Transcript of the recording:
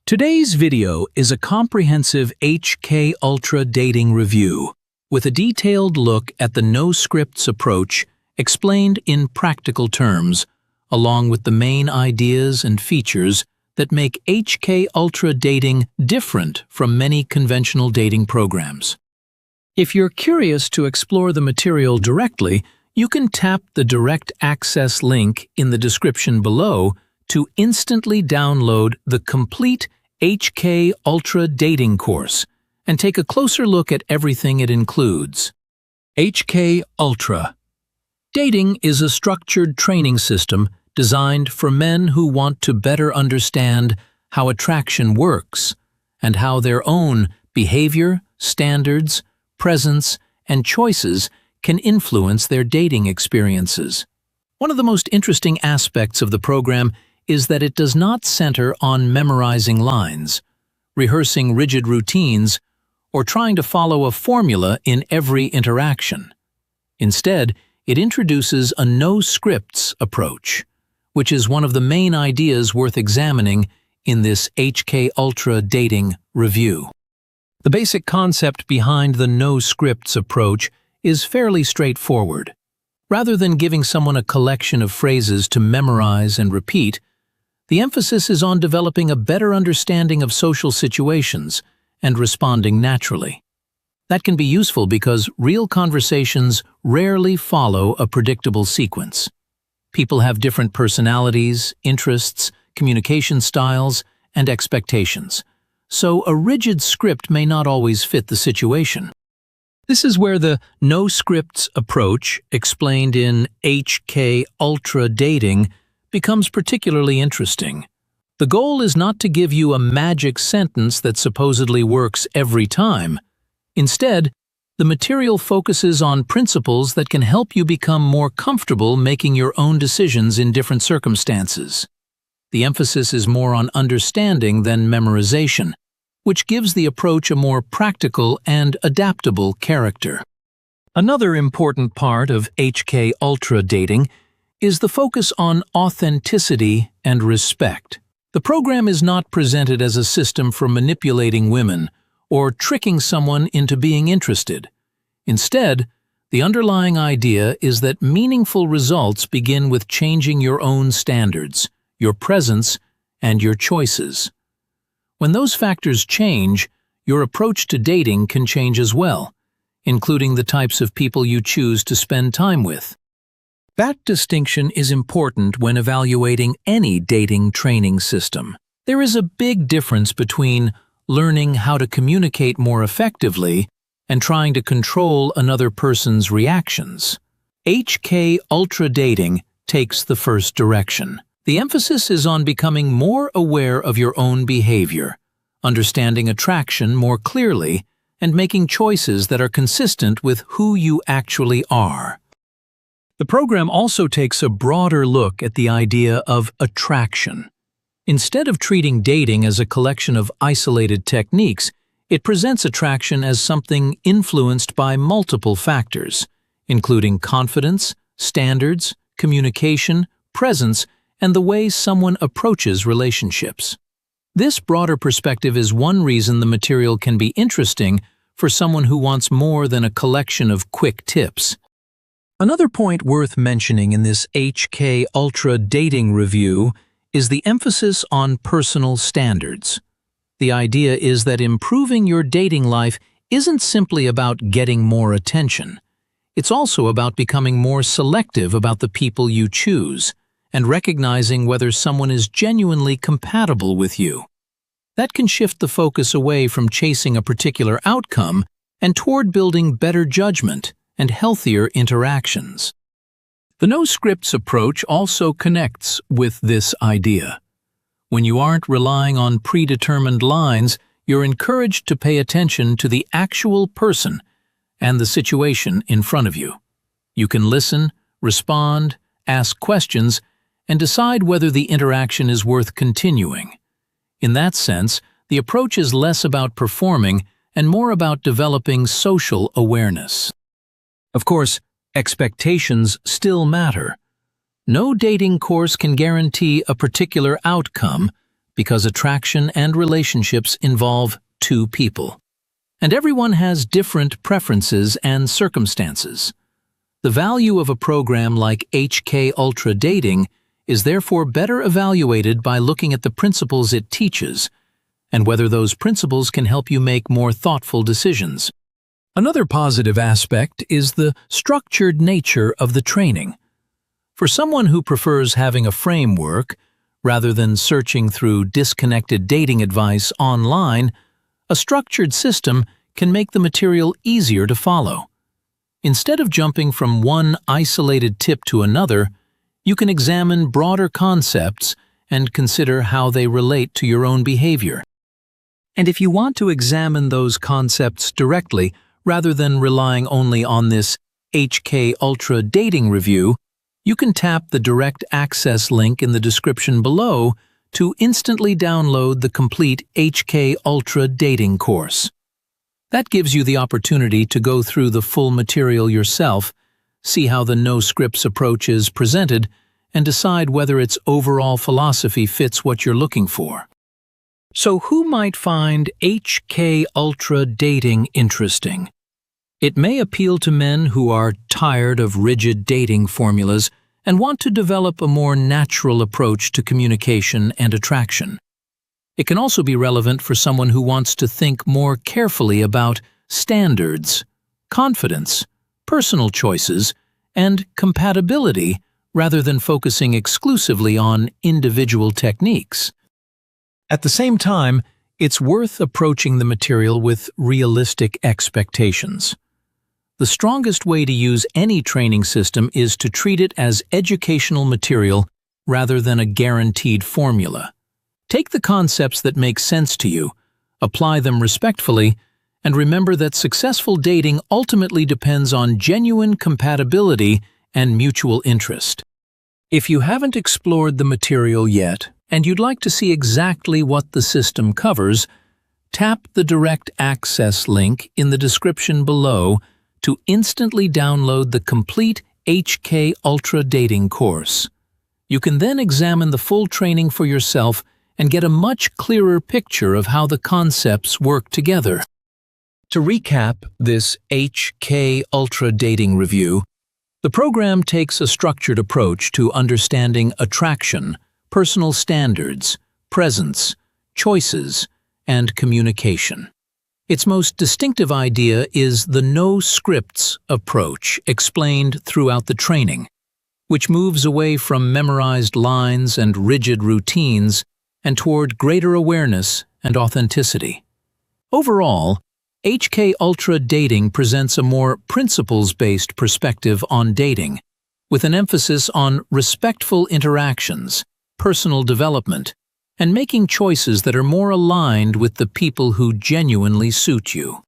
Today's video is a comprehensive HK Ultra dating review with a detailed look at the no-scripts approach explained in practical terms, along with the main ideas and features that make HK Ultra dating different from many conventional dating programs. If you're curious to explore the material directly, you can tap the direct access link in the description below to instantly download the complete HK Ultra dating course and take a closer look at everything it includes. HK Ultra Dating is a structured training system designed for men who want to better understand how attraction works and how their own behavior, standards, presence, and choices can influence their dating experiences. One of the most interesting aspects of the program is that it does not center on memorizing lines, rehearsing rigid routines, or trying to follow a formula in every interaction. Instead, it introduces a no-scripts approach, which is one of the main ideas worth examining in this HK Ultra dating review. The basic concept behind the no-scripts approach is fairly straightforward. Rather than giving someone a collection of phrases to memorize and repeat, the emphasis is on developing a better understanding of social situations and responding naturally. That can be useful because real conversations rarely follow a predictable sequence. People have different personalities, interests, communication styles, and expectations, so a rigid script may not always fit the situation. This is where the no-scripts approach, explained in HK Ultra dating, becomes particularly interesting. The goal is not to give you a magic sentence that supposedly works every time. Instead, the material focuses on principles that can help you become more comfortable making your own decisions in different circumstances. The emphasis is more on understanding than memorization, which gives the approach a more practical and adaptable character. Another important part of HK Ultra dating is the focus on authenticity and respect. The program is not presented as a system for manipulating women or tricking someone into being interested. Instead, the underlying idea is that meaningful results begin with changing your own standards, your presence, and your choices. When those factors change, your approach to dating can change as well, including the types of people you choose to spend time with. That distinction is important when evaluating any dating training system. There is a big difference between learning how to communicate more effectively and trying to control another person's reactions. HK Ultra dating takes the first direction. The emphasis is on becoming more aware of your own behavior, understanding attraction more clearly, and making choices that are consistent with who you actually are. The program also takes a broader look at the idea of attraction. Instead of treating dating as a collection of isolated techniques, it presents attraction as something influenced by multiple factors, including confidence, standards, communication, presence, and the way someone approaches relationships. This broader perspective is one reason the material can be interesting for someone who wants more than a collection of quick tips. Another point worth mentioning in this HK Ultra dating review is the emphasis on personal standards. The idea is that improving your dating life isn't simply about getting more attention. It's also about becoming more selective about the people you choose and recognizing whether someone is genuinely compatible with you. That can shift the focus away from chasing a particular outcome and toward building better judgment and healthier interactions. The no-scripts approach also connects with this idea. When you aren't relying on predetermined lines, you're encouraged to pay attention to the actual person and the situation in front of you. You can listen, respond, ask questions, and decide whether the interaction is worth continuing. In that sense, the approach is less about performing and more about developing social awareness. Of course, expectations still matter. No dating course can guarantee a particular outcome because attraction and relationships involve two people. And everyone has different preferences and circumstances. The value of a program like HK Ultra Dating is therefore better evaluated by looking at the principles it teaches and whether those principles can help you make more thoughtful decisions. Another positive aspect is the structured nature of the training. For someone who prefers having a framework rather than searching through disconnected dating advice online, a structured system can make the material easier to follow. Instead of jumping from one isolated tip to another, you can examine broader concepts and consider how they relate to your own behavior. And if you want to examine those concepts directly, rather than relying only on this HK Ultra Dating Review, you can tap the direct access link in the description below to instantly download the complete HK Ultra Dating course. That gives you the opportunity to go through the full material yourself, see how the no-scripts approach is presented, and decide whether its overall philosophy fits what you're looking for. So who might find HK Ultra Dating interesting? It may appeal to men who are tired of rigid dating formulas and want to develop a more natural approach to communication and attraction. It can also be relevant for someone who wants to think more carefully about standards, confidence, personal choices, and compatibility rather than focusing exclusively on individual techniques. At the same time, it's worth approaching the material with realistic expectations. The strongest way to use any training system is to treat it as educational material rather than a guaranteed formula. Take the concepts that make sense to you, apply them respectfully, and remember that successful dating ultimately depends on genuine compatibility and mutual interest. If you haven't explored the material yet, and you'd like to see exactly what the system covers, tap the direct access link in the description below to instantly download the complete HK Ultra Dating course. You can then examine the full training for yourself and get a much clearer picture of how the concepts work together. To recap this HK Ultra Dating Review, the program takes a structured approach to understanding attraction, personal standards, presence, choices, and communication. Its most distinctive idea is the no-scripts approach explained throughout the training, which moves away from memorized lines and rigid routines and toward greater awareness and authenticity. Overall, HK Ultra Dating presents a more principles-based perspective on dating, with an emphasis on respectful interactions, personal development, and making choices that are more aligned with the people who genuinely suit you.